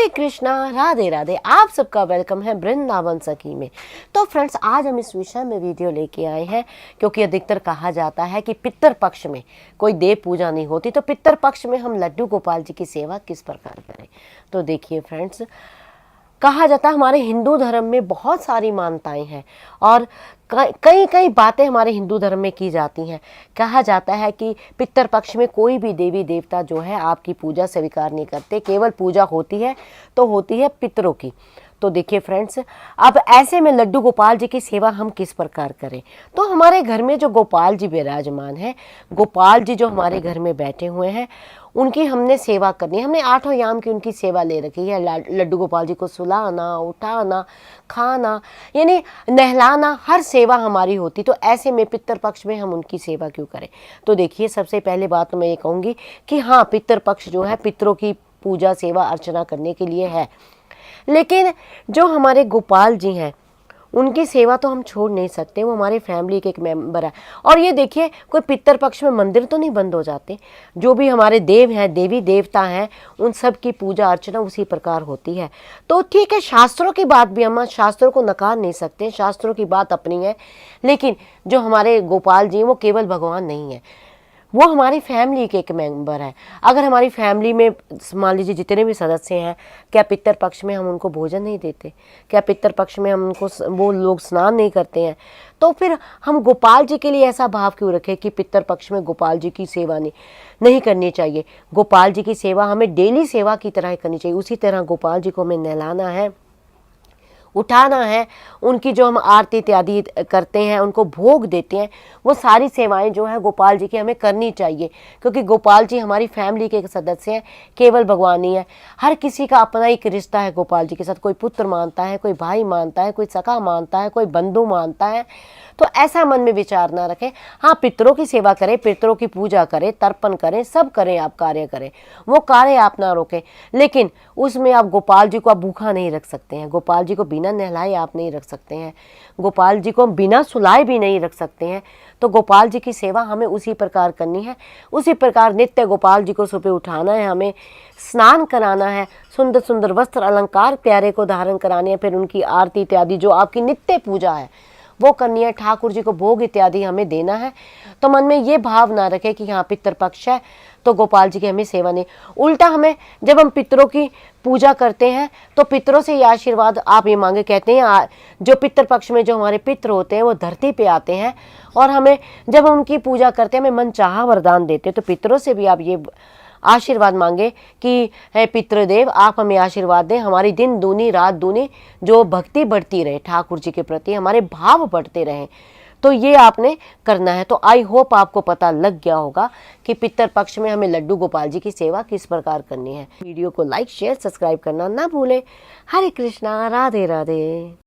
हरे कृष्णा, राधे राधे। आप सबका वेलकम है वृंदावन सखी में। तो फ्रेंड्स, आज हम इस विषय में वीडियो लेके आए हैं क्योंकि अधिकतर कहा जाता है कि पितर पक्ष में कोई देव पूजा नहीं होती, तो पितर पक्ष में हम लड्डू गोपाल जी की सेवा किस प्रकार करें। तो देखिए फ्रेंड्स, कहा जाता है हमारे हिंदू धर्म में बहुत सारी मान्यताएं हैं और कई कई बातें हमारे हिंदू धर्म में की जाती हैं। कहा जाता है कि पितर पक्ष में कोई भी देवी देवता जो है आपकी पूजा स्वीकार नहीं करते, केवल पूजा होती है तो होती है पितरों की। तो देखिए फ्रेंड्स, अब ऐसे में लड्डू गोपाल जी की सेवा हम किस प्रकार करें। तो हमारे घर में जो गोपाल जी विराजमान है, गोपाल जी जो हमारे घर में बैठे हुए हैं, उनकी हमने सेवा करनी है। हमने 8 याम की उनकी सेवा ले रखी है। लड्डू गोपाल जी को सुलाना, उठाना, खाना, यानी नहलाना, हर सेवा हमारी होती। तो ऐसे में पितर पक्ष में हम उनकी सेवा क्यों करें। तो देखिए, सबसे पहले बात तो मैं ये कहूँगी कि हाँ, पितर पक्ष जो है पितरों की पूजा सेवा अर्चना करने के लिए है, लेकिन जो हमारे गोपाल जी हैं उनकी सेवा तो हम छोड़ नहीं सकते। वो हमारे फैमिली के एक मेंबर है। और ये देखिए, कोई पितर पक्ष में मंदिर तो नहीं बंद हो जाते। जो भी हमारे देव हैं, देवी देवता हैं, उन सब की पूजा अर्चना उसी प्रकार होती है। तो ठीक है, शास्त्रों की बात भी हम शास्त्रों को नकार नहीं सकते, शास्त्रों की बात अपनी है, लेकिन जो हमारे गोपाल जी हैं वो केवल भगवान नहीं है, वो हमारी फैमिली के एक मेंबर है। अगर हमारी फैमिली में मान लीजिए जितने भी सदस्य हैं, क्या पितर पक्ष में हम उनको भोजन नहीं देते, क्या पितर पक्ष में हम उनको वो लोग स्नान नहीं करते हैं, तो फिर हम गोपाल जी के लिए ऐसा भाव क्यों रखें कि पितर पक्ष में गोपाल जी की सेवा नहीं करनी चाहिए। गोपाल जी की सेवा हमें डेली सेवा की तरह करनी चाहिए। उसी तरह गोपाल जी को हमें नहलाना है, उठाना है, उनकी जो हम आरती इत्यादि करते हैं, उनको भोग देते हैं, वो सारी सेवाएं जो है गोपाल जी की हमें करनी चाहिए। क्योंकि गोपाल जी हमारी फैमिली के एक सदस्य हैं, केवल भगवान ही है। हर किसी का अपना एक रिश्ता है गोपाल जी के साथ। कोई पुत्र मानता है, कोई भाई मानता है, कोई सखा मानता है, कोई बंधु मानता है। तो ऐसा मन में विचार ना रखें। हाँ, पितरों की सेवा करें, पितरों की पूजा करें, तर्पण करें, सब करें, आप कार्य करें, वो कार्य आप ना रोकें, लेकिन उसमें आप गोपाल जी को आप भूखा नहीं रख सकते हैं। गोपाल जी को बिना नहलाए आप नहीं रख सकते हैं, गोपाल जी को बिना सुलाए भी नहीं रख सकते हैं। तो गोपाल जी की सेवा हमें उसी प्रकार करनी है। उसी प्रकार नित्य गोपाल जी को सुबह उठाना है, हमें स्नान कराना है, सुंदर सुंदर वस्त्र अलंकार प्यारे को धारण कराने हैं, फिर उनकी आरती इत्यादि जो आपकी नित्य पूजा है वो करनी है, ठाकुर जी को भोग इत्यादि हमें देना है। तो मन में ये भाव ना रखे कि हाँ पितर पक्ष है तो गोपाल जी की हमें सेवा नहीं। उल्टा हमें, जब हम पितरों की पूजा करते हैं तो पितरों से ये आशीर्वाद आप ये मांगे। कहते हैं जो पितर पक्ष में जो हमारे पितर होते हैं वो धरती पे आते हैं और हमें जब हम उनकी पूजा करते हैं हमें मनचाहा वरदान देते हैं। तो पितरों से भी आप ये आशीर्वाद मांगे कि हे पितृदेव, आप हमें आशीर्वाद दें, हमारी दिन दूनी रात दूनी जो भक्ति बढ़ती रहे, ठाकुर जी के प्रति हमारे भाव बढ़ते रहें। तो ये आपने करना है। तो आई होप आपको पता लग गया होगा कि पितर पक्ष में हमें लड्डू गोपाल जी की सेवा किस प्रकार करनी है। वीडियो को लाइक शेयर सब्सक्राइब करना ना भूलें। हरे कृष्णा, राधे राधे।